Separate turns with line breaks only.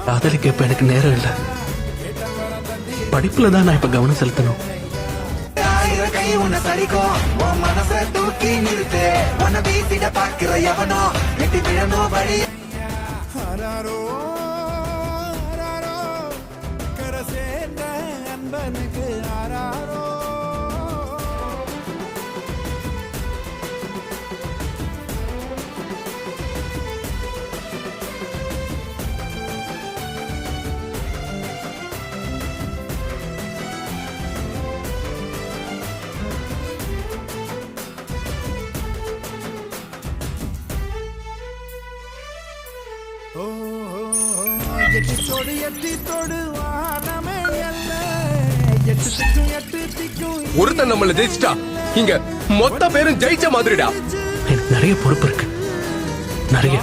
காதலிக்க இப்ப எனக்கு நேரம் இல்ல. படிப்புல தான் நான் இப்ப கவனம் செலுத்தணும்.
கை உன்னை சரிக்கும் உன் மனசை தூக்கி நிறுத்து உன்னை வீசிட பாக்குற எவனோ எட்டி விழணும் வழி கரசேர்ந்த அன்பனுக்கு ஆராரோ.
ஒருத்தன் நம்மள ஜெயிச்சிட்டா இங்க மொத்த பேரும் ஜெயிச்ச மாதிரிடா.
எனக்கு நிறைய பொறுப்பு இருக்கு, நிறைய.